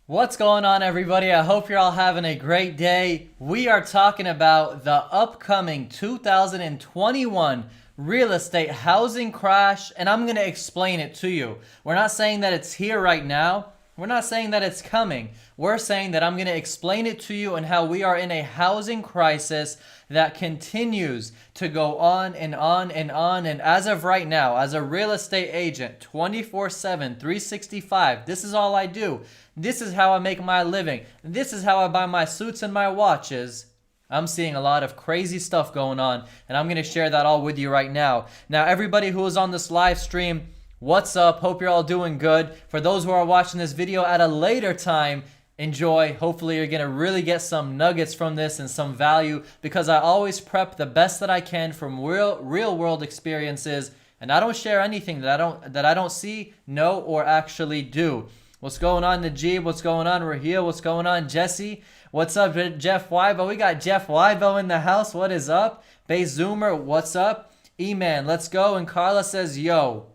What's going on, everybody? I hope you're all having a great day. We are talking about the upcoming 2021 real estate housing crash, and I'm going to explain it to you. We're not saying that it's here right now. We're not saying that it's coming. We're saying that I'm going to explain it to you and how we are in a housing crisis that continues to go on and on and on. And as of right now, as a real estate agent, 24/7, 365, this is all I do. This is how I make my living. This is how I buy my suits and my watches. I'm seeing a lot of crazy stuff going on, and I'm going to share that all with you right now. Now, everybody who is on this live stream, what's up? Hope you're all doing good. For those who are watching this video at a later time, enjoy. Hopefully you're going to really get some nuggets from this and some value, because I always prep the best that I can from real world experiences, and I don't share anything that I don't see, know, or actually do. What's going on, Najib? What's going on, Raheel? What's going on, Jesse? What's up, Jeff Wybo? We got Jeff Wybo in the house. What is up? Bay Zoomer, what's up? E-Man, let's go. And Carla says, yo.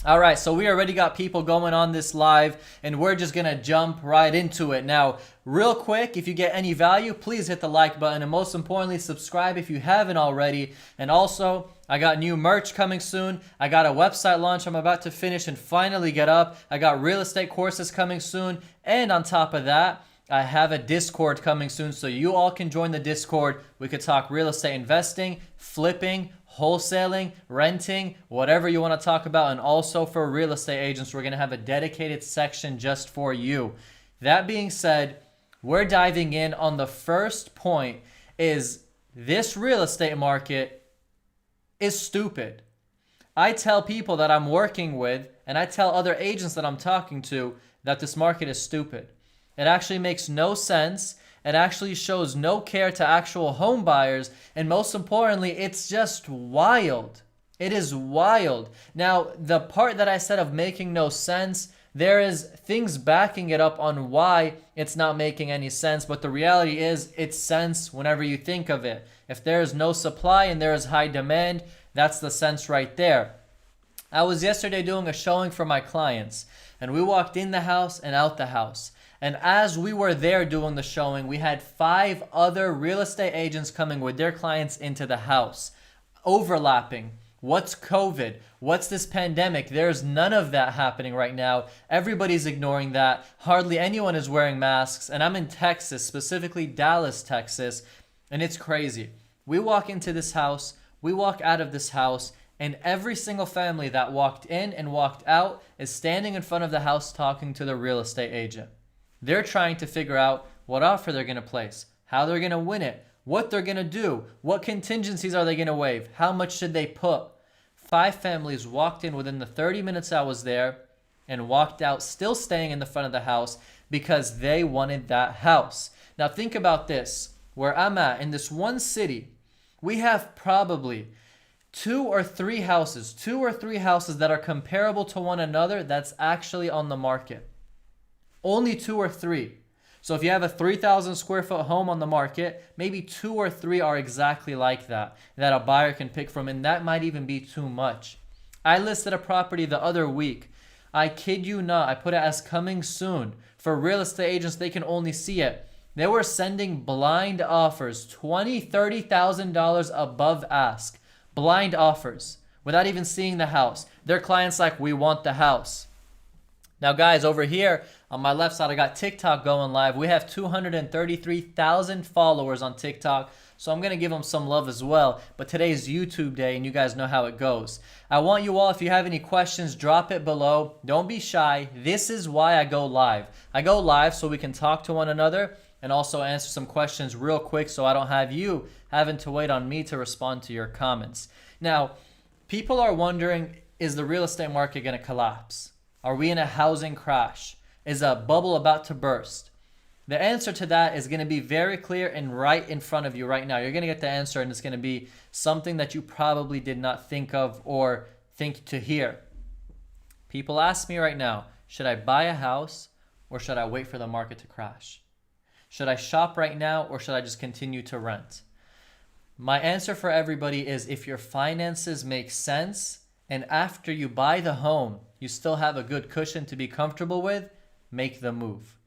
All right, so we already got people going on this live, and we're just going to jump right into it. Now, real quick, if you get any value, please hit the like button, and most importantly, subscribe if you haven't already. And also, I got new merch coming soon. I got a website launch I'm about to finish and finally get up. I got real estate courses coming soon, and on top of that, I have a Discord coming soon, so you all can join the Discord. We could talk real estate investing, flipping, wholesaling, renting, whatever you want to talk about. And also for real estate agents, we're going to have a dedicated section just for you. That being said, we're diving in on the first point. Is this real estate market is stupid. I tell people that I'm working with, and I tell other agents that I'm talking to, that this market is stupid. It actually makes no sense. It actually shows no care to actual home buyers. And most importantly, it's just wild. It is wild. Now, the part that I said of making no sense, there is things backing it up on why it's not making any sense. But the reality is, it's sense whenever you think of it. If there is no supply and there is high demand, that's the sense right there. I was yesterday doing a showing for my clients, and we walked in the house and out the house. And as we were there doing the showing, we had 5 other real estate agents coming with their clients into the house. Overlapping. What's COVID? What's this pandemic? There's none of that happening right now. Everybody's ignoring that. Hardly anyone is wearing masks. And I'm in Texas, specifically Dallas, Texas. And it's crazy. We walk into this house, we walk out of this house, and every single family that walked in and walked out is standing in front of the house talking to the real estate agent. They're trying to figure out what offer they're going to place, how they're going to win it, what they're going to do, what contingencies are they going to waive, how much should they put. 5 families walked in within the 30 minutes I was there and walked out still staying in the front of the house because they wanted that house. Now think about this. Where I'm at, in this one city, we have probably 2 or 3 houses that are comparable to one another that's actually on the market. Only 2 or 3. So if you have a 3,000 square foot home on the market, maybe 2 or 3 are exactly like that a buyer can pick from, and that might even be too much. I listed a property the other week. I kid you not, I put it as coming soon. For real estate agents, they can only see it. They were sending blind offers, $20,000, $30,000 above ask. Blind offers, without even seeing the house. Their clients like, we want the house. Now guys, over here on my left side, I got TikTok going live. We have 233,000 followers on TikTok, so I'm going to give them some love as well. But today's YouTube day, and you guys know how it goes. I want you all, if you have any questions, drop it below. Don't be shy. This is why I go live. I go live so we can talk to one another and also answer some questions real quick, so I don't have you having to wait on me to respond to your comments. Now, people are wondering, is the real estate market going to collapse? Are we in a housing crash? Is a bubble about to burst? The answer to that is going to be very clear and right in front of you right now. You're going to get the answer, and it's going to be something that you probably did not think of or think to hear. People ask me right now, should I buy a house or should I wait for the market to crash? Should I shop right now or should I just continue to rent? My answer for everybody is, if your finances make sense and after you buy the home, you still have a good cushion to be comfortable with, make the move.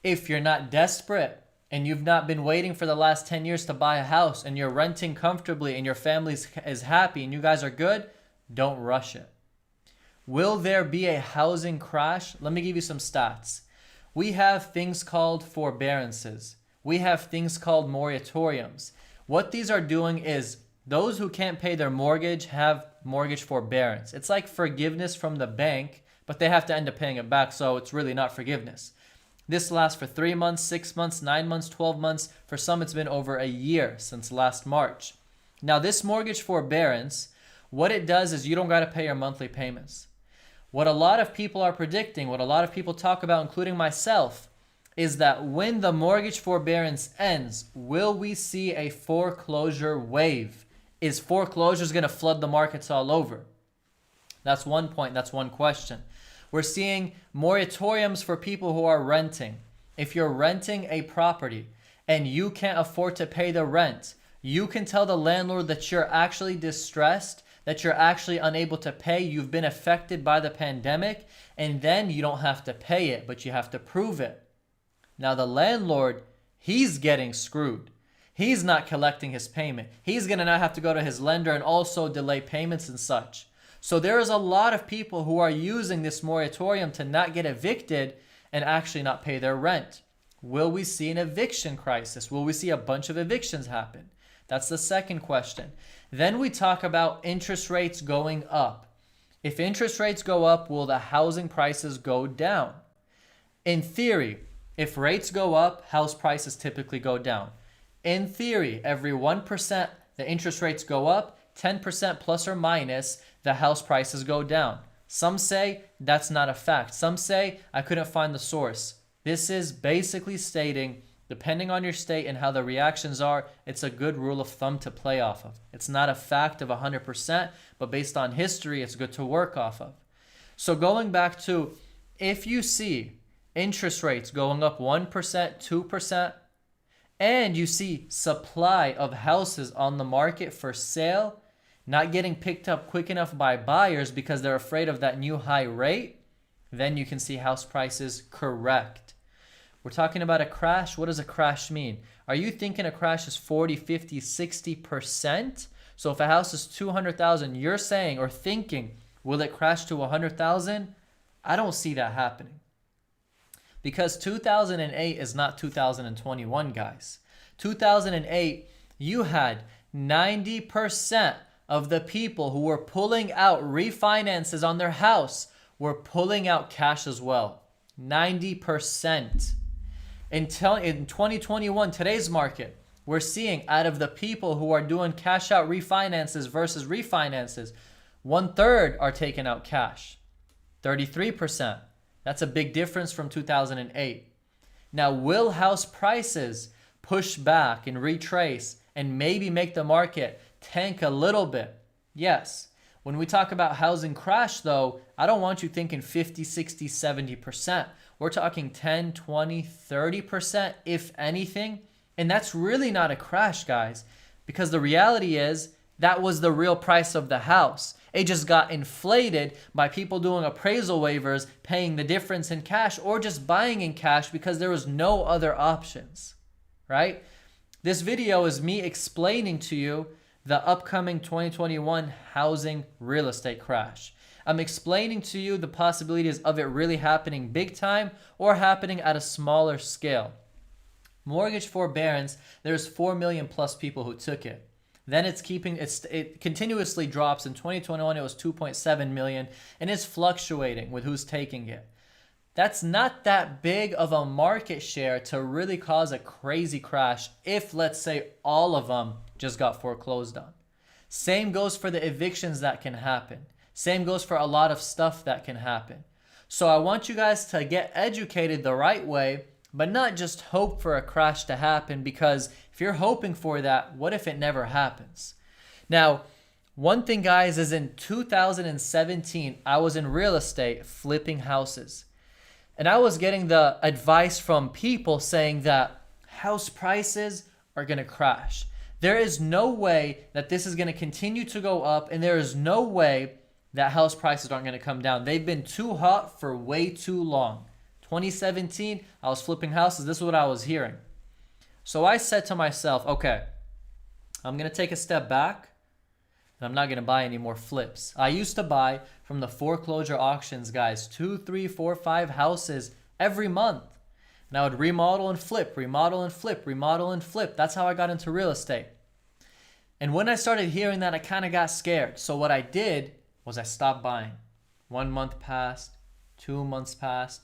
If you're not desperate and you've not been waiting for the last 10 years to buy a house and you're renting comfortably and your family is happy and you guys are good, don't rush it. Will there be a housing crash? Let me give you some stats. We have things called forbearances. We have things called moratoriums. What these are doing is those who can't pay their mortgage have mortgage forbearance. It's like forgiveness from the bank, but they have to end up paying it back, so it's really not forgiveness. This lasts for 3 months, 6 months, 9 months, 12 months. For some, it's been over a year since last March. Now, this mortgage forbearance, what it does is you don't got to pay your monthly payments. What a lot of people are predicting, what a lot of people talk about, including myself, is that when the mortgage forbearance ends, will we see a foreclosure wave? Is foreclosures going to flood the markets all over? That's one point. That's one question. We're seeing moratoriums for people who are renting. If you're renting a property and you can't afford to pay the rent, you can tell the landlord that you're actually distressed, that you're actually unable to pay, you've been affected by the pandemic, and then you don't have to pay it, but you have to prove it. Now the landlord, he's getting screwed. He's not collecting his payment. He's going to now have to go to his lender and also delay payments and such. So there is a lot of people who are using this moratorium to not get evicted and actually not pay their rent. Will we see an eviction crisis? Will we see a bunch of evictions happen? That's the second question. Then we talk about interest rates going up. If interest rates go up, will the housing prices go down? In theory, if rates go up, house prices typically go down. In theory, every 1% the interest rates go up, 10% plus or minus, the house prices go down. Some say that's not a fact. Some say I couldn't find the source. This is basically stating, depending on your state and how the reactions are, it's a good rule of thumb to play off of. It's not a fact of 100%, but based on history, it's good to work off of. So going back to, if you see interest rates going up 1%, 2%, and you see supply of houses on the market for sale not getting picked up quick enough by buyers because they're afraid of that new high rate, then you can see house prices correct. We're talking about a crash. What does a crash mean? Are you thinking a crash is 40, 50, 60%? So if a house is 200,000, you're saying or thinking, will it crash to 100,000? I don't see that happening. Because 2008 is not 2021, guys. 2008, you had 90% of the people who were pulling out refinances on their house were pulling out cash as well. 90%. In 2021, today's market, we're seeing out of the people who are doing cash out refinances versus refinances, 1/3 are taking out cash. 33%. That's a big difference from 2008. Now, will house prices push back and retrace and maybe make the market tank a little bit? Yes. When we talk about housing crash, though, I don't want you thinking 50, 60, 70%. We're talking 10, 20, 30%, if anything. And that's really not a crash, guys, because the reality is that was the real price of the house. It just got inflated by people doing appraisal waivers, paying the difference in cash, or just buying in cash because there was no other options, right? This video is me explaining to you the upcoming 2021 housing real estate crash. I'm explaining to you the possibilities of it really happening big time or happening at a smaller scale. Mortgage forbearance, there's 4 million plus people who took it. Then it continuously drops. In 2021, it was 2.7 million, and it's fluctuating with who's taking it. That's not that big of a market share to really cause a crazy crash if, let's say, all of them just got foreclosed on. Same goes for the evictions that can happen. Same goes for a lot of stuff that can happen. So I want you guys to get educated the right way, but not just hope for a crash to happen, because if you're hoping for that, what if it never happens? Now, one thing, guys, is in 2017, I was in real estate flipping houses. And I was getting the advice from people saying that house prices are going to crash. There is no way that this is going to continue to go up, and there is no way that house prices aren't going to come down. They've been too hot for way too long. 2017, I was flipping houses. This is what I was hearing. So I said to myself, okay, I'm going to take a step back and I'm not going to buy any more flips. I used to buy from the foreclosure auctions, guys, 2, 3, 4, 5 houses every month. And I would remodel and flip, remodel and flip, remodel and flip. That's how I got into real estate. And when I started hearing that, I kind of got scared. So what I did was I stopped buying. 1 month passed, 2 months passed,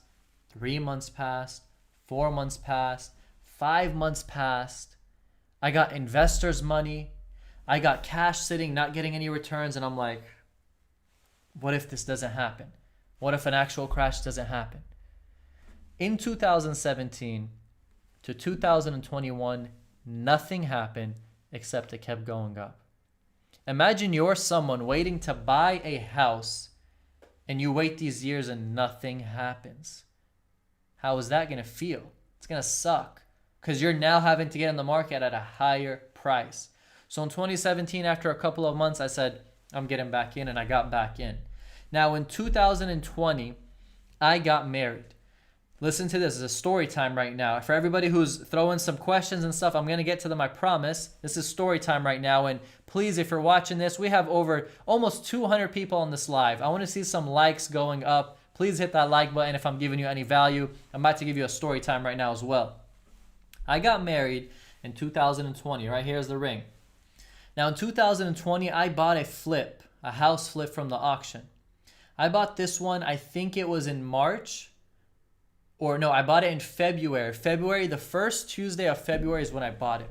3 months passed, 4 months passed, 5 months passed. I got investors' money. I got cash sitting, not getting any returns. And I'm like, what if this doesn't happen? What if an actual crash doesn't happen? In 2017 to 2021, nothing happened except it kept going up. Imagine you're someone waiting to buy a house and you wait these years and nothing happens. How is that going to feel? It's going to suck because you're now having to get in the market at a higher price. So in 2017, after a couple of months, I said, I'm getting back in, and I got back in. Now in 2020, I got married. Listen to this. It's a story time right now. For everybody who's throwing some questions and stuff, I'm going to get to them, I promise. This is story time right now. And please, if you're watching this, we have over almost 200 people on this live. I want to see some likes going up. Please hit that like button if I'm giving you any value. I'm about to give you a story time right now as well. I got married in 2020. Right here's the ring. Now in 2020, I bought a house flip from the auction. I bought this one, I think it was in March. Or no, I bought it in February. The first Tuesday of February is when I bought it.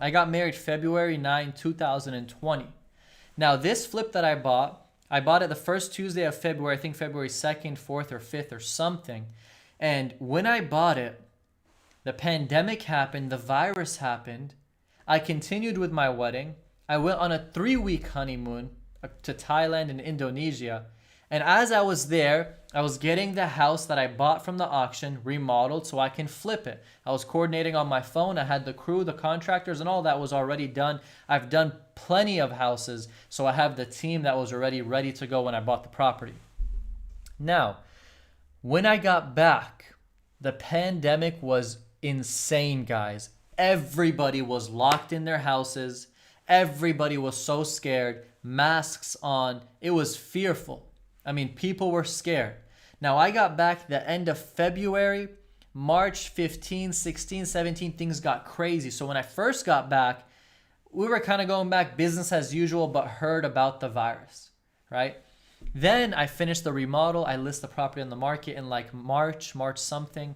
I got married February 9, 2020. Now this flip that I bought it the first Tuesday of February, I think February 2nd, 4th, or 5th or something. And when I bought it, the pandemic happened, the virus happened. I continued with my wedding. I went on a 3-week honeymoon to Thailand and Indonesia. And as I was there, I was getting the house that I bought from the auction remodeled so I can flip it. I was coordinating on my phone. I had the crew, the contractors, and all that was already done. I've done plenty of houses, so I have the team that was already ready to go when I bought the property. Now, when I got back, the pandemic was insane, guys. Everybody was locked in their houses. Everybody was so scared. Masks on. It was fearful. I mean, people were scared. Now, I got back the end of February, March 15, 16, 17, things got crazy. So when I first got back, we were kind of going back business as usual, but heard about the virus, right? Then I finished the remodel. I list the property on the market in like March something.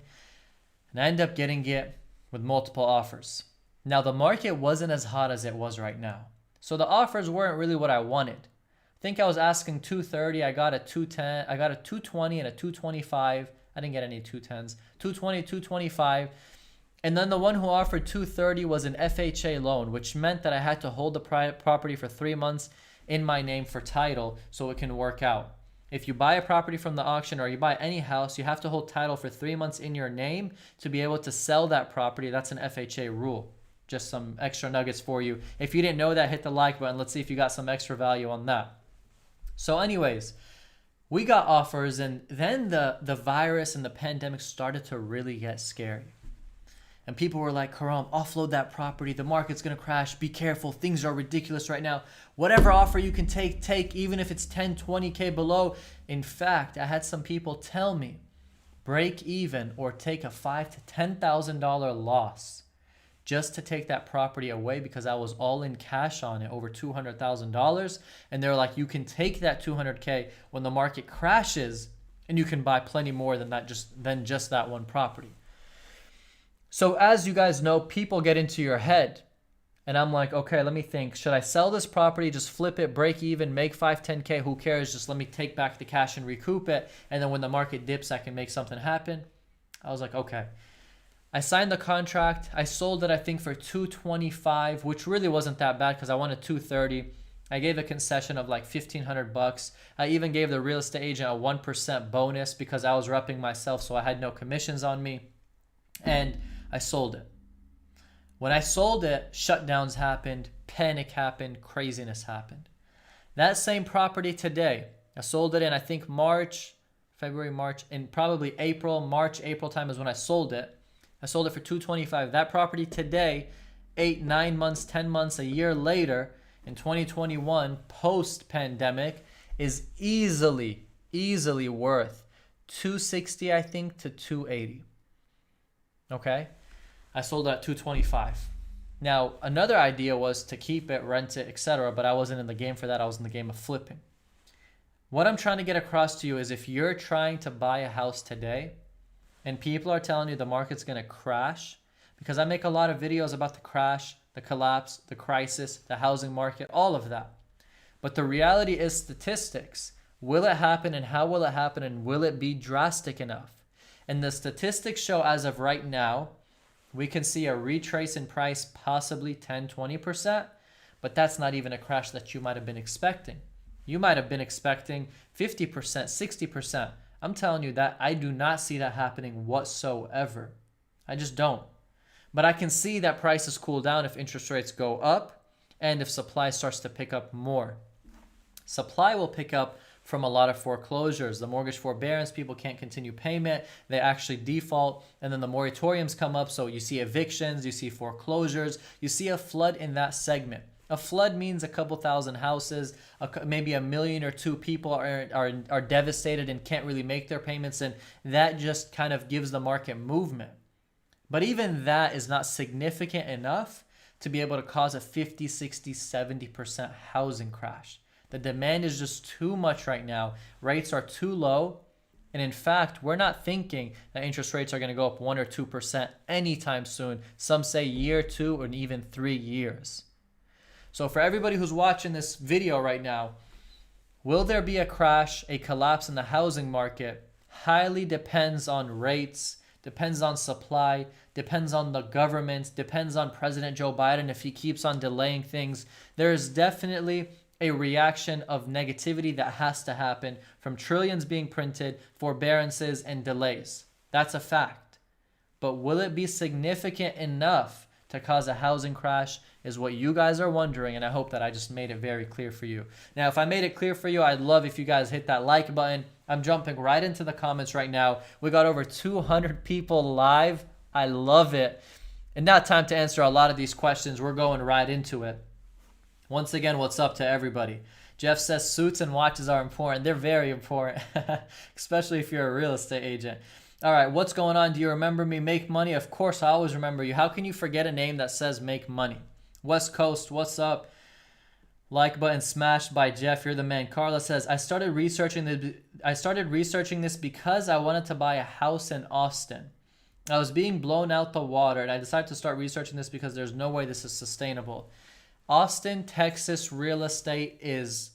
And I ended up getting it with multiple offers. Now, the market wasn't as hot as it was right now. So the offers weren't really what I wanted. I think I was asking 230. I got a 210. I got a 220 and a 225. I didn't get any 210s. 220, 225. And then the one who offered 230 was an FHA loan, which meant that I had to hold the property for 3 months in my name for title so it can work out. If you buy a property from the auction or you buy any house, you have to hold title for 3 months in your name to be able to sell that property. That's an FHA rule. Just some extra nuggets for you. If you didn't know that, hit the like button. Let's see if you got some extra value on that. So anyways, we got offers, and then the virus and the pandemic started to really get scary. And people were like, Karam, offload that property. The market's going to crash. Be careful. Things are ridiculous right now. Whatever offer you can take, even if it's 10, 20K below. In fact, I had some people tell me, break even or take a $5,000 to $10,000 loss just to take that property away because I was all in cash on it, over $200,000. And they're like, you can take that 200K when the market crashes and you can buy plenty more than that, than just that one property. So as you guys know, people get into your head. And I'm like, okay, let me think. Should I sell this property, just flip it, break even, make 5, 10K? Who cares? Just let me take back the cash and recoup it. And then when the market dips, I can make something happen. I was like, okay. I signed the contract. I sold it, I think, for $225, which really wasn't that bad because I wanted $230. I gave a concession of like $1,500. I even gave the real estate agent a 1% bonus because I was repping myself, so I had no commissions on me. And I sold it. When I sold it, shutdowns happened, panic happened, craziness happened. That same property today, I sold it in, I think, March February, March, and probably March, April time is when I sold it. I sold it for $225. That property today, 8, 9 months, 10 months, a year later, in 2021, post-pandemic, is easily worth $260, I think, to $280. Okay? I sold it at $225. Now, another idea was to keep it, rent it, etc., but I wasn't in the game for that. I was in the game of flipping. What I'm trying to get across to you is if you're trying to buy a house today and people are telling you the market's going to crash, because I make a lot of videos about the crash, the collapse, the crisis, the housing market, all of that. But the reality is statistics. Will it happen, and how will it happen, and will it be drastic enough? And the statistics show as of right now, we can see a retrace in price possibly 10, 20%, but that's not even a crash that you might have been expecting. You might have been expecting 50%, 60%. I'm telling you that I do not see that happening whatsoever. I just don't. But I can see that prices cool down if interest rates go up and if supply starts to pick up more. Supply will pick up from a lot of foreclosures. The mortgage forbearance, people can't continue payment. They actually default. And then the moratoriums come up. So you see evictions, you see foreclosures, you see a flood in that segment. A flood means a couple thousand houses, maybe 1 million or 2 people are devastated and can't really make their payments. And that just kind of gives the market movement. But even that is not significant enough to be able to cause a 50, 60, 70% housing crash. The demand is just too much right now. Rates are too low. And in fact, we're not thinking that interest rates are going to go up 1 or 2% anytime soon. Some say year, 2, or even 3 years. So for everybody who's watching this video right now, will there be a crash, a collapse in the housing market? Highly depends on rates, depends on supply, depends on the government, depends on President Joe Biden if he keeps on delaying things. There is definitely a reaction of negativity that has to happen from trillions being printed, forbearances, and delays. That's a fact. But will it be significant enough to cause a housing crash is what you guys are wondering, and I hope that I just made it very clear for you. Now, if I made it clear for you, I'd love if you guys hit that like button. I'm jumping right into the comments right now. We got over 200 people live. I love it. And now time to answer a lot of these questions. We're going right into it. Once again, what's up to everybody? Jeff says suits and watches are important. They're very important, especially if you're a real estate agent. All right, what's going on? Do you remember me? Make money? Of course, I always remember you. How can you forget a name that says make money? West Coast, what's up? Like button smashed by Jeff. You're the man. Carla says, I started researching this because I wanted to buy a house in Austin. I was being blown out the water, and I decided to start researching this because there's no way this is sustainable. Austin, Texas real estate is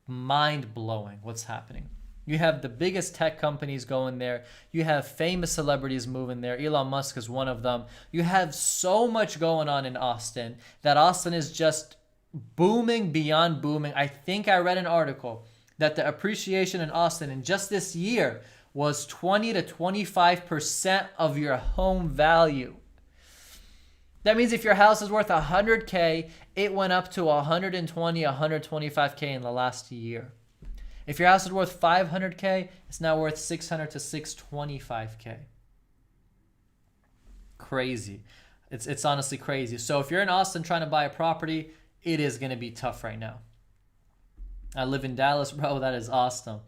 mind-blowing what's happening. You have the biggest tech companies going there. You have famous celebrities moving there. Elon Musk is one of them. You have so much going on in Austin that Austin is just booming beyond booming. I think I read an article that the appreciation in Austin in just this year was 20 to 25% of your home value. That means if your house is worth $100K, it went up to $120, $125K in the last year. If your house is worth $500K, it's now worth $600 to $625K. Crazy. It's honestly crazy. So if you're in Austin trying to buy a property, it is going to be tough right now. I live in Dallas, bro. That is awesome.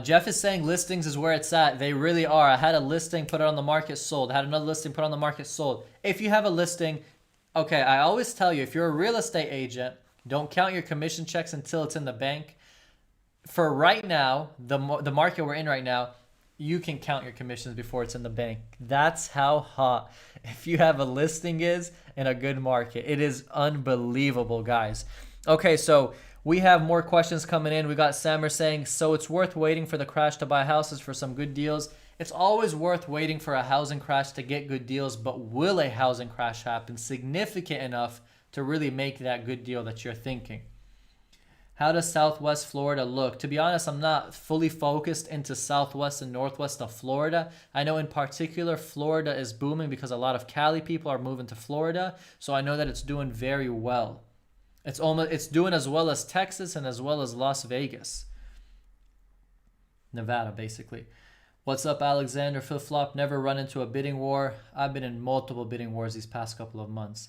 Jeff is saying listings is where it's at. They really are. I had a listing, put it on the market, sold. I had another listing, put it on the market, sold. If you have a listing, okay, I always tell you, if you're a real estate agent, don't count your commission checks until it's in the bank. For right now, the market we're in right now, you can count your commissions before it's in the bank. That's how hot if you have a listing is in a good market. It is unbelievable, guys. Okay, so we have more questions coming in. We got Sammer saying, so it's worth waiting for the crash to buy houses for some good deals. It's always worth waiting for a housing crash to get good deals, but will a housing crash happen significant enough to really make that good deal that you're thinking? How does Southwest Florida look? To be honest, I'm not fully focused into Southwest and Northwest of Florida. I know in particular, Florida is booming because a lot of Cali people are moving to Florida. So I know that it's doing very well. It's doing as well as Texas and as well as Las Vegas. Nevada, basically. What's up, Alexander? Flip-flop, never run into a bidding war. I've been in multiple bidding wars these past couple of months.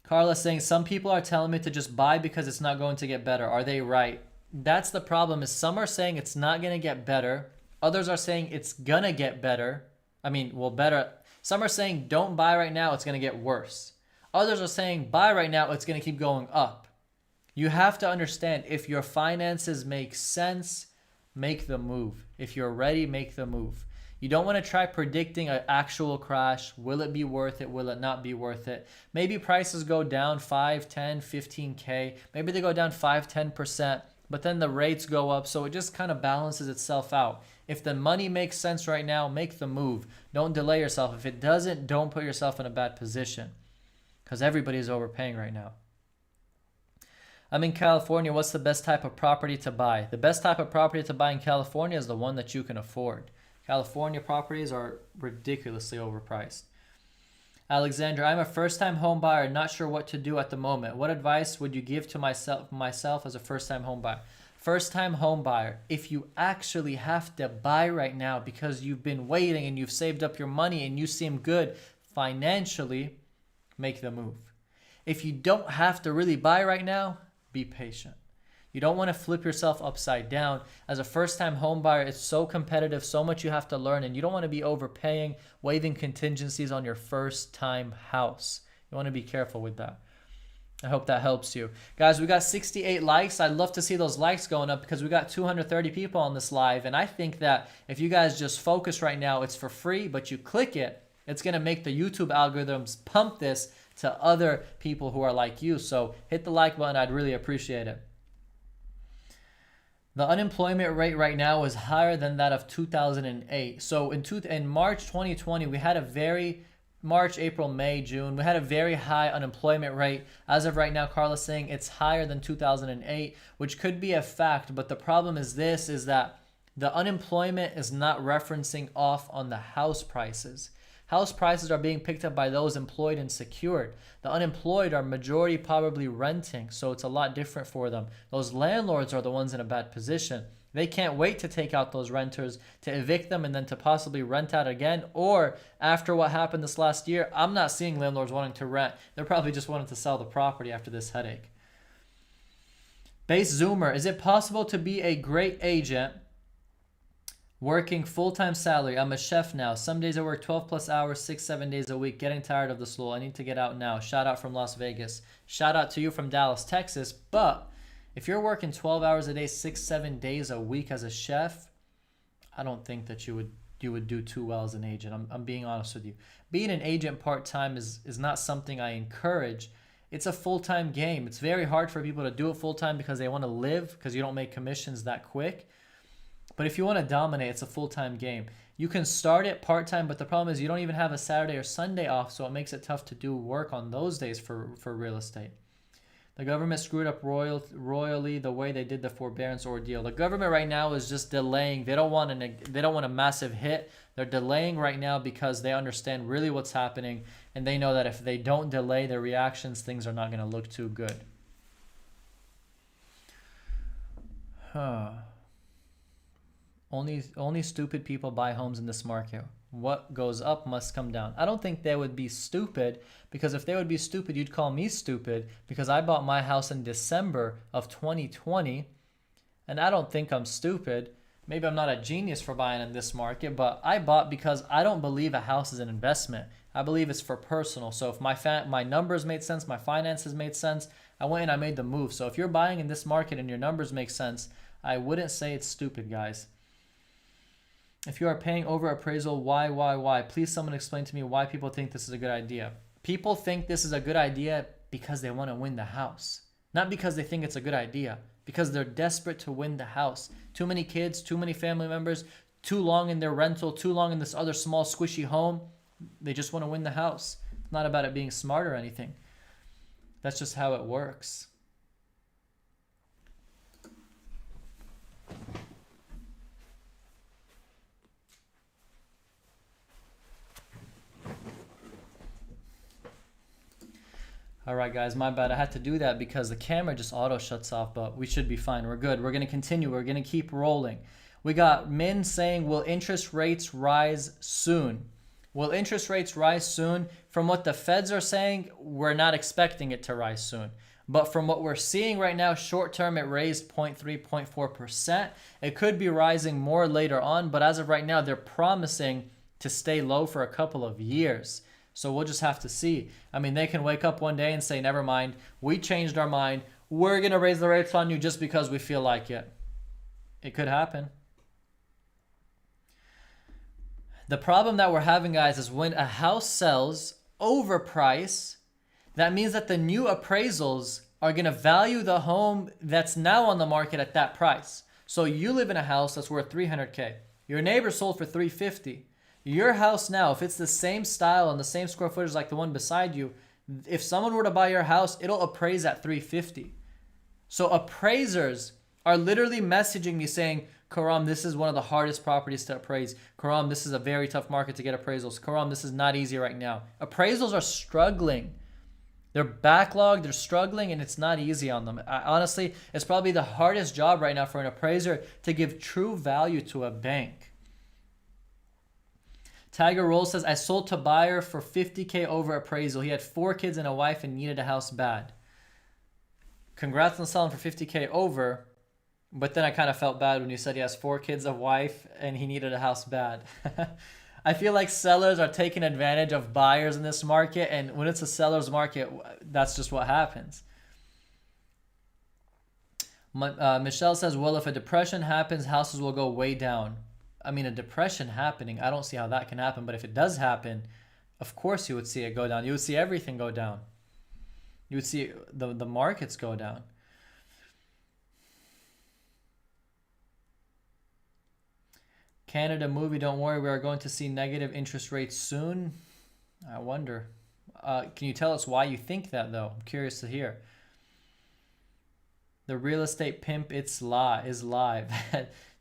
Carla saying, some people are telling me to just buy because it's not going to get better. Are they right? That's the problem, is some are saying it's not going to get better. Others are saying it's going to get better. Better. Some are saying don't buy right now, it's going to get worse. Others are saying buy right now, it's going to keep going up. You have to understand, if your finances make sense, make the move. If you're ready, make the move. You don't want to try predicting an actual crash. Will it be worth it? Will it not be worth it? Maybe prices go down 5, 10, 15K. Maybe they go down 5, 10%, but then the rates go up. So it just kind of balances itself out. If the money makes sense right now, make the move. Don't delay yourself. If it doesn't, don't put yourself in a bad position, because everybody's overpaying right now. I'm in California. What's the best type of property to buy? The best type of property to buy in California is the one that you can afford. California properties are ridiculously overpriced. Alexander, I'm a first-time home buyer, not sure what to do at the moment. What advice would you give to myself as a first-time home buyer? First-time home buyer, if you actually have to buy right now because you've been waiting and you've saved up your money and you seem good financially, make the move. If you don't have to really buy right now, be patient. You don't want to flip yourself upside down. As a first-time home buyer, it's so competitive, so much you have to learn, and you don't want to be overpaying, waiving contingencies on your first-time house. You want to be careful with that. I hope that helps you. Guys, we got 68 likes. I'd love to see those likes going up because we got 230 people on this live, and I think that if you guys just focus right now, it's for free, but you click it, it's going to make the YouTube algorithms pump this to other people who are like you. So hit the like button. I'd really appreciate it. The unemployment rate right now is higher than that of 2008. So in March 2020, we had a very, March, April, May, June, we had a very high unemployment rate. As of right now, Carla's saying it's higher than 2008, which could be a fact. But the problem is this, is that the unemployment is not referencing off on the house prices. House prices are being picked up by those employed and secured. The unemployed are majority probably renting, so it's a lot different for them. Those landlords are the ones in a bad position. They can't wait to take out those renters, to evict them, and then to possibly rent out again. Or after what happened this last year, I'm not seeing landlords wanting to rent. They're probably just wanting to sell the property after this headache. Base Zoomer, is it possible to be a great agent working full-time salary? I'm a chef now. Some days I work 12 plus hours, 6-7 days a week. Getting tired of the slow. I need to get out now. Shout out from Las Vegas. Shout out to you from Dallas, Texas. But if you're working 12 hours a day, 6-7 days a week as a chef, I don't think that you would do too well as an agent. I'm being honest with you. Being an agent part-time is not something I encourage. It's a full-time game. It's very hard for people to do it full-time because they want to live, because you don't make commissions that quick. But if you want to dominate, it's a full-time game. You can start it part-time, but the problem is you don't even have a Saturday or Sunday off, so it makes it tough to do work on those days for real estate. The government screwed up royally the way they did the forbearance ordeal. The government right now is just delaying. They don't want a massive hit. They're delaying right now because they understand really what's happening, and they know that if they don't delay their reactions, things are not going to look too good. Only stupid people buy homes in this market. What goes up must come down. I don't think they would be stupid, because if they would be stupid, you'd call me stupid, because I bought my house in December of 2020, and I don't think I'm stupid. Maybe I'm not a genius for buying in this market, but I bought because I don't believe a house is an investment. I believe it's for personal. So if my numbers made sense, my finances made sense, I went and I made the move. So if you're buying in this market and your numbers make sense, I wouldn't say it's stupid, guys. If you are paying over appraisal, why? Please someone explain to me why people think this is a good idea. People think this is a good idea because they want to win the house. Not because they think it's a good idea. Because they're desperate to win the house. Too many kids, too many family members, too long in their rental, too long in this other small squishy home. They just want to win the house. It's not about it being smart or anything. That's just how it works. All right, guys, my bad. I had to do that because the camera just auto shuts off, but we should be fine. We're good. We're going to continue. We're going to keep rolling. We got Min saying, will interest rates rise soon? Will interest rates rise soon? From what the feds are saying, we're not expecting it to rise soon. But from what we're seeing right now, short term, it raised 0.3, 0.4%. It could be rising more later on, but as of right now, they're promising to stay low for a couple of years. So we'll just have to see. I mean, they can wake up one day and say, never mind, we changed our mind. We're going to raise the rates on you just because we feel like it. It could happen. The problem that we're having, guys, is when a house sells overpriced, that means that the new appraisals are going to value the home that's now on the market at that price. So you live in a house that's worth $300K. Your neighbor sold for $350. Your house now, if it's the same style and the same square footage like the one beside you, if someone were to buy your house, it'll appraise at $350. So appraisers are literally messaging me saying, Karam, this is one of the hardest properties to appraise. Karam, this is a very tough market to get appraisals. Karam, this is not easy right now. Appraisals are struggling. They're backlogged, they're struggling, and it's not easy on them. Honestly, it's probably the hardest job right now for an appraiser to give true value to a bank. Tiger Roll says, I sold to buyer for $50K over appraisal. He had 4 kids and a wife and needed a house bad. Congrats on selling for $50K over. But then I kind of felt bad when you said he has 4 kids, a wife, and he needed a house bad. I feel like sellers are taking advantage of buyers in this market, and when it's a seller's market, that's just what happens. Michelle says, well, if a depression happens, houses will go way down. I mean, a depression happening, I don't see how that can happen, but if it does happen, of course you would see it go down. You would see everything go down. You would see the markets go down. Canada movie, don't worry, we are going to see negative interest rates soon. I wonder. Can you tell us why you think that, though? I'm curious to hear. The real estate pimp, is live.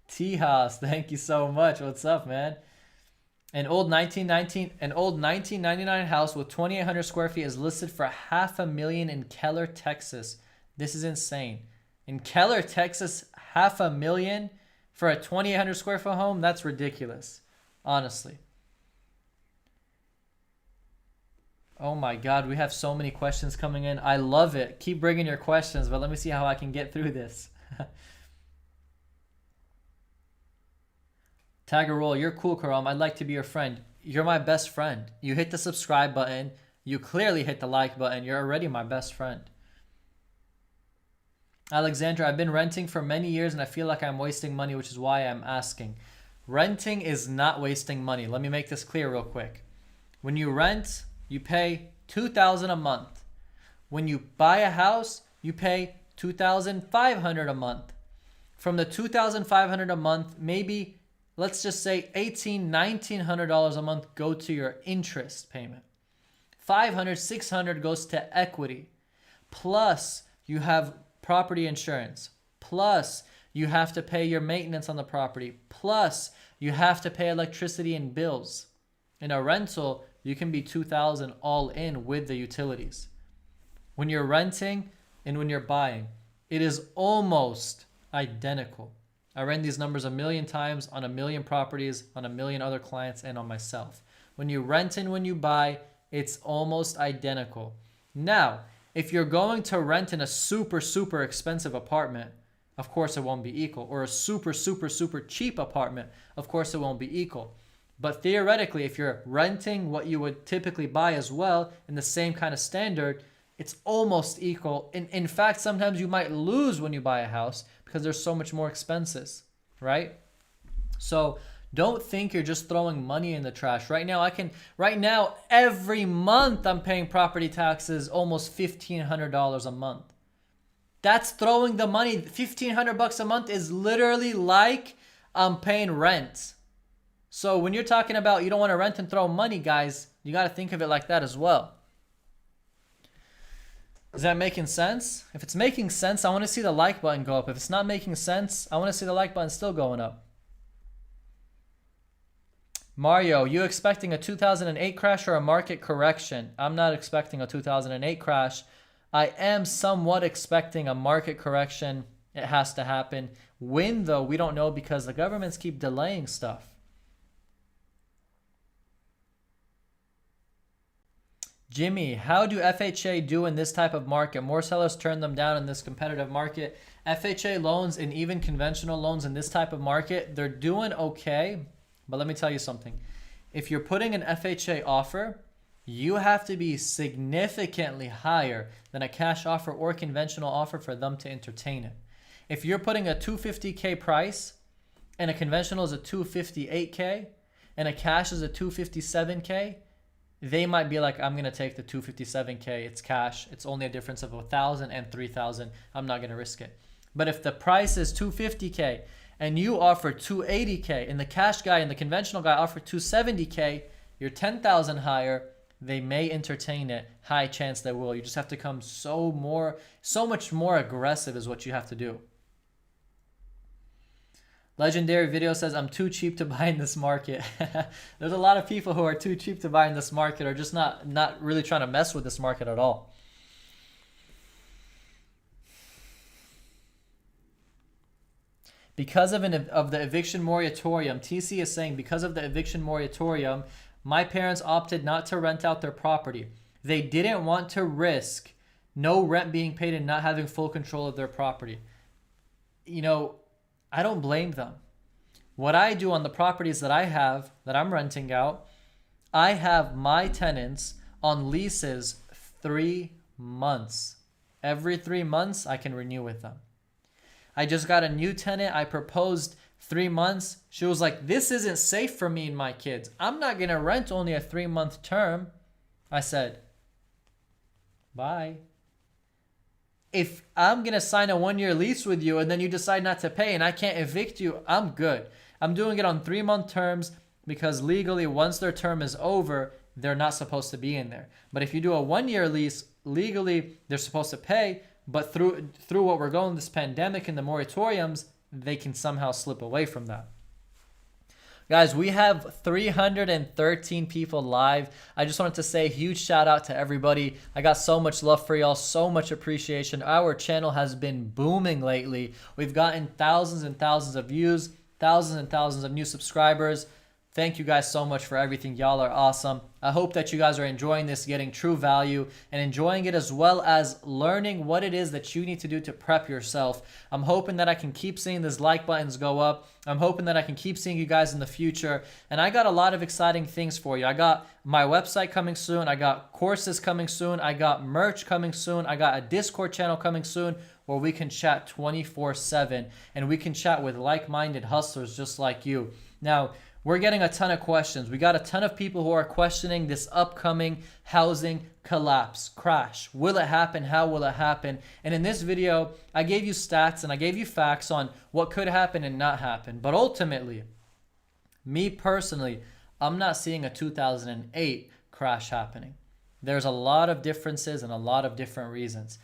T-House, thank you so much. What's up, man? An old 1999 house with 2,800 square feet is listed for $500,000 in Keller, Texas. This is insane. In Keller, Texas, $500,000 for a 2,800 square foot home? That's ridiculous, honestly. Oh my God, we have so many questions coming in. I love it. Keep bringing your questions, but let me see how I can get through this. Tiger Roll, you're cool, Karam. I'd like to be your friend. You're my best friend. You hit the subscribe button. You clearly hit the like button. You're already my best friend. Alexandra, I've been renting for many years and I feel like I'm wasting money, which is why I'm asking. Renting is not wasting money. Let me make this clear real quick. When you rent, you pay $2,000 a month. When you buy a house, you pay $2,500 a month. From the $2,500 a month, maybe let's just say $1,800, $1,900 a month go to your interest payment. $500, $600 goes to equity. Plus, you have property insurance. Plus, you have to pay your maintenance on the property. Plus, you have to pay electricity and bills. In a rental, you can be $2,000 all in with the utilities. When you're renting and when you're buying, it is almost identical. I ran these numbers 1,000,000 times on 1,000,000 properties, on 1,000,000 other clients, and on myself. When you rent and when you buy, it's almost identical. Now, if you're going to rent in a super, super expensive apartment, of course it won't be equal. Or a super, super, super cheap apartment, of course it won't be equal. But theoretically, if you're renting what you would typically buy as well in the same kind of standard, it's almost equal. In fact, sometimes you might lose when you buy a house because there's so much more expenses, right? So don't think you're just throwing money in the trash. Right now, every month I'm paying property taxes almost $1,500 a month. That's throwing the money. $1,500 a month is literally like I'm paying rent. So when you're talking about you don't want to rent and throw money, guys, you got to think of it like that as well. Is that making sense? If it's making sense, I want to see the like button go up. If it's not making sense, I want to see the like button still going up. Mario, you expecting a 2008 crash or a market correction? I'm not expecting a 2008 crash. I am somewhat expecting a market correction It has to happen. When, though, we don't know because the governments keep delaying stuff. Jimmy, how do FHA do in this type of market? More sellers turn them down in this competitive market. FHA loans and even conventional loans in this type of market, they're doing okay. But let me tell you something. If you're putting an FHA offer, you have to be significantly higher than a cash offer or conventional offer for them to entertain it. If you're putting a $250K price and a conventional is a $258K and a cash is a $257K, they might be like, I'm going to take the $257K. It's cash. It's only a difference of $1,000 and $3,000. I'm not going to risk it. But if the price is $250K and you offer $280K and the cash guy and the conventional guy offer $270K, you're $10,000 higher. They may entertain it. High chance they will. You just have to come so much more aggressive is what you have to do. Legendary Video says, I'm too cheap to buy in this market. There's a lot of people who are too cheap to buy in this market or just not really trying to mess with this market at all. Because of the eviction moratorium, TC is saying, because of the eviction moratorium, my parents opted not to rent out their property. They didn't want to risk no rent being paid and not having full control of their property. You know, I don't blame them. What I do on the properties that I have, that I'm renting out, I have my tenants on leases 3 months. Every 3 months, I can renew with them. I just got a new tenant. I proposed 3 months. She was like, this isn't safe for me and my kids. I'm not going to rent only a 3-month term. I said, bye. If I'm going to sign a 1-year lease with you and then you decide not to pay and I can't evict you, I'm good. I'm doing it on 3-month terms because legally, once their term is over, they're not supposed to be in there. But if you do a 1-year lease, legally, they're supposed to pay. But through what we're going, this pandemic and the moratoriums, they can somehow slip away from that. Guys, we have 313 people live. I just wanted to say a huge shout out to everybody. I got so much love for y'all, so much appreciation. Our channel has been booming lately. We've gotten thousands and thousands of views, thousands and thousands of new subscribers. Thank you guys so much for everything. Y'all are awesome. I hope that you guys are enjoying this, getting true value, and enjoying it as well as learning what it is that you need to do to prep yourself. I'm hoping that I can keep seeing these like buttons go up. I'm hoping that I can keep seeing you guys in the future. And I got a lot of exciting things for you. I got my website coming soon. I got courses coming soon. I got merch coming soon. I got a Discord channel coming soon where we can chat 24/7 and we can chat with like-minded hustlers just like you. Now, we're getting a ton of questions. We got a ton of people who are questioning this upcoming housing collapse, crash. Will it happen? How will it happen? And in this video, I gave you stats and I gave you facts on what could happen and not happen. But ultimately, me personally, I'm not seeing a 2008 crash happening. There's a lot of differences and a lot of different reasons.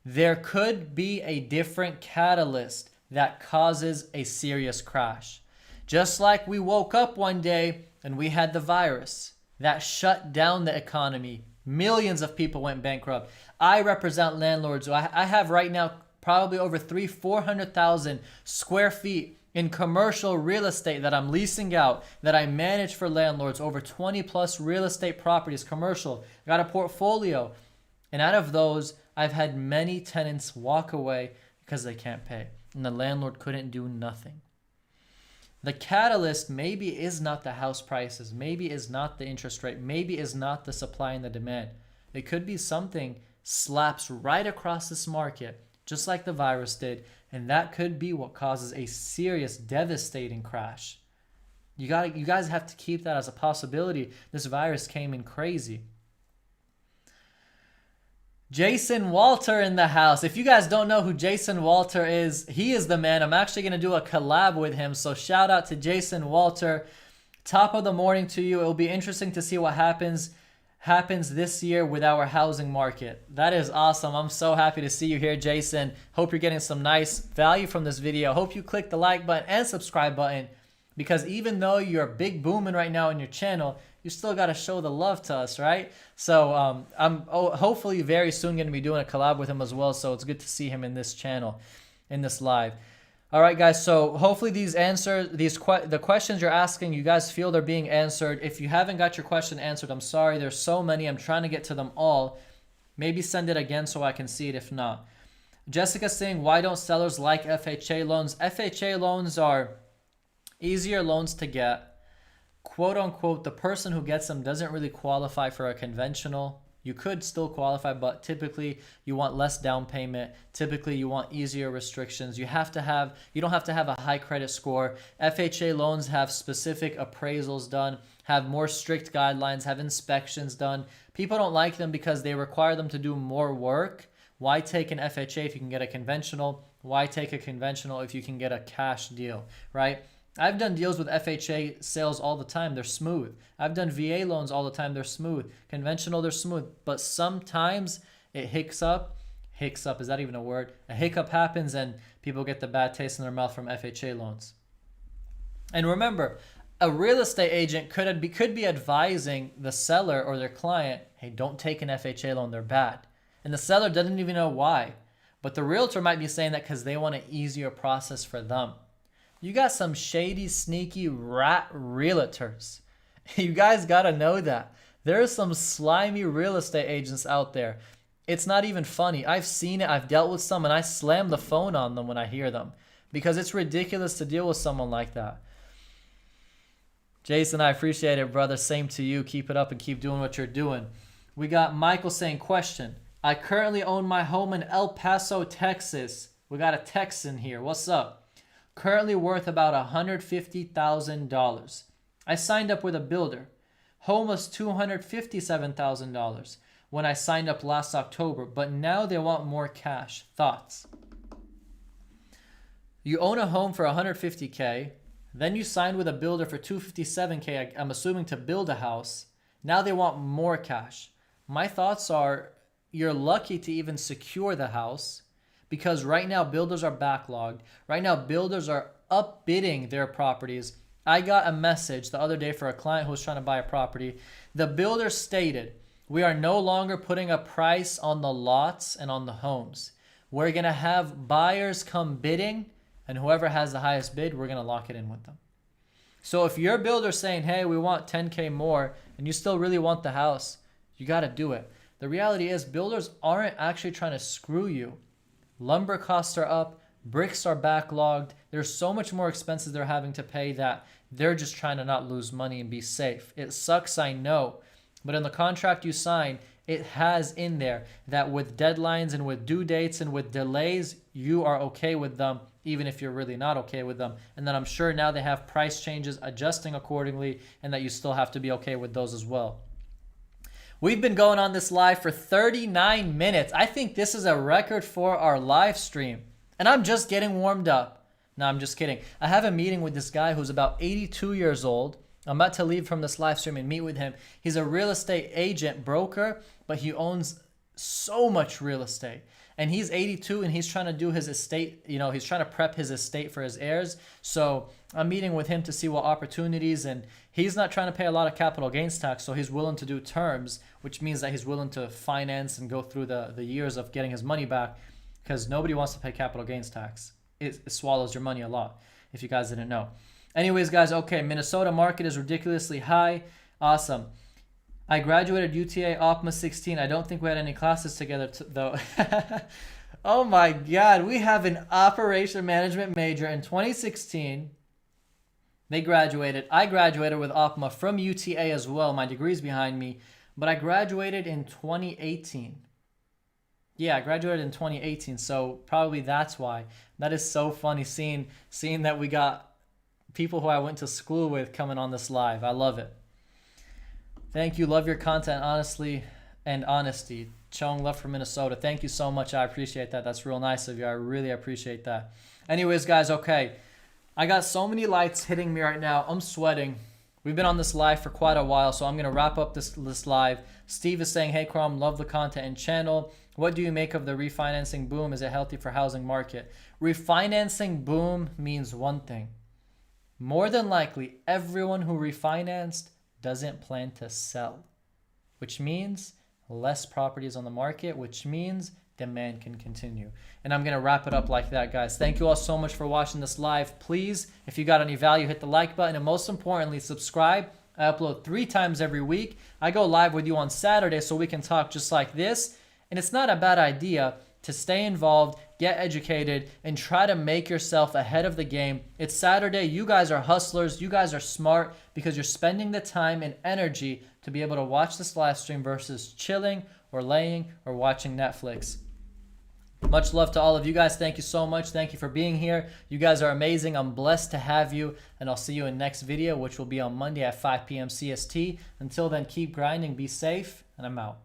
There could be a different catalyst that causes a serious crash. Just like we woke up one day and we had the virus that shut down the economy. Millions of people went bankrupt. I represent landlords. I have right now probably over 400,000 square feet in commercial real estate that I'm leasing out, that I manage for landlords, over 20 plus real estate properties, commercial. I got a portfolio. And out of those, I've had many tenants walk away because they can't pay. And the landlord couldn't do nothing. The catalyst maybe is not the house prices, maybe is not the interest rate, maybe is not the supply and the demand. It could be something slaps right across this market, just like the virus did, and that could be what causes a serious, devastating crash. You guys have to keep that as a possibility. This virus came in crazy. Jason Walter in the house. If you guys don't know who Jason Walter is, he is the man. I'm actually going to do a collab with him. So shout out to Jason Walter. Top of the morning to you. It will be interesting to see what happens this year with our housing market. That is awesome. I'm so happy to see you here, Jason. Hope you're getting some nice value from this video. Hope you click the like button and subscribe button, because even though you're big booming right now in your channel, you still got to show the love to us, right? So I'm hopefully very soon going to be doing a collab with him as well. So it's good to see him in this channel. in this live. All right, guys. So hopefully the questions you're asking, you guys feel they're being answered. If you haven't got your question answered, I'm sorry. There's so many. I'm trying to get to them all. Maybe send it again so I can see it if not. Jessica's saying, why don't sellers like FHA loans? FHA loans are easier loans to get. Quote unquote, the person who gets them doesn't really qualify for a conventional. You could still qualify, but typically you want less down payment. Typically you want easier restrictions. You don't have to have a high credit score. FHA loans have specific appraisals done, have more strict guidelines, have inspections done. People don't like them because they require them to do more work. Why take an FHA if you can get a conventional? Why take a conventional if you can get a cash deal, right? I've done deals with FHA sales all the time. They're smooth. I've done VA loans all the time. They're smooth. Conventional, they're smooth. But sometimes it hicks up. Hicks up, is that even a word? A hiccup happens and people get the bad taste in their mouth from FHA loans. And remember, a real estate agent could be advising the seller or their client, hey, don't take an FHA loan. They're bad. And the seller doesn't even know why. But the realtor might be saying that because they want an easier process for them. You got some shady, sneaky rat realtors. You guys got to know that. There are some slimy real estate agents out there. It's not even funny. I've seen it. I've dealt with some and I slam the phone on them when I hear them because it's ridiculous to deal with someone like that. Jason, I appreciate it, brother. Same to you. Keep it up and keep doing what you're doing. We got Michael saying, question. I currently own my home in El Paso, Texas. We got a Texan here. What's up? Currently worth about $150,000. I signed up with a builder. Home was $257,000 when I signed up last October, but now they want more cash. Thoughts? You own a home for $150K, then you signed with a builder for $257K, I'm assuming to build a house. Now they want more cash. My thoughts are you're lucky to even secure the house. Because right now, builders are backlogged. Right now, builders are upbidding their properties. I got a message the other day for a client who was trying to buy a property. The builder stated, we are no longer putting a price on the lots and on the homes. We're going to have buyers come bidding, and whoever has the highest bid, we're going to lock it in with them. So if your builder's saying, hey, we want 10K more, and you still really want the house, you got to do it. The reality is builders aren't actually trying to screw you. Lumber costs are up, bricks are backlogged. There's so much more expenses they're having to pay that they're just trying to not lose money and be safe. It sucks, I know. But in the contract you sign, it has in there that with deadlines and with due dates and with delays, you are okay with them, even if you're really not okay with them. And then I'm sure now they have price changes adjusting accordingly and that you still have to be okay with those as well. We've been going on this live for 39 minutes. I think this is a record for our live stream. And I'm just getting warmed up. No, I'm just kidding. I have a meeting with this guy who's about 82 years old. I'm about to leave from this live stream and meet with him. He's a real estate agent, broker, but he owns so much real estate. And he's 82 and he's trying to do his estate, he's trying to prep his estate for his heirs. So I'm meeting with him to see what opportunities, and he's not trying to pay a lot of capital gains tax. So he's willing to do terms, which means that he's willing to finance and go through the years of getting his money back because nobody wants to pay capital gains tax. It swallows your money a lot, if you guys didn't know. Anyways, guys, okay, Minnesota market is ridiculously high. Awesome. I graduated UTA OPMA 16. I don't think we had any classes together though. Oh my God, we have an operation management major in 2016. They graduated. I graduated with OPMA from UTA as well. My degree's behind me, but I graduated in 2018. Yeah, I graduated in 2018, so probably that's why. That is so funny seeing that we got people who I went to school with coming on this live. I love it. Thank you. Love your content, honestly, and honesty. Showing love for Minnesota. Thank you so much. I appreciate that. That's real nice of you. I really appreciate that. Anyways, guys, okay. I got so many lights hitting me right now. I'm sweating. We've been on this live for quite a while, so I'm going to wrap up this live. Steve is saying, hey, Karam, love the content and channel. What do you make of the refinancing boom? Is it healthy for housing market? Refinancing boom means one thing. More than likely, everyone who refinanced doesn't plan to sell, which means less properties on the market, which means demand can continue. And I'm going to wrap it up like that, guys. Thank you all so much for watching this live. Please, if you got any value, hit the like button. And most importantly, subscribe. I upload 3 times every week. I go live with you on Saturday so we can talk just like this. And it's not a bad idea to stay involved, get educated, and try to make yourself ahead of the game. It's Saturday. You guys are hustlers. You guys are smart because you're spending the time and energy to be able to watch this live stream versus chilling or laying or watching Netflix. Much love to all of you guys. Thank you so much. Thank you for being here. You guys are amazing. I'm blessed to have you, and I'll see you in next video, which will be on Monday at 5 p.m. CST. Until then, keep grinding, be safe, and I'm out.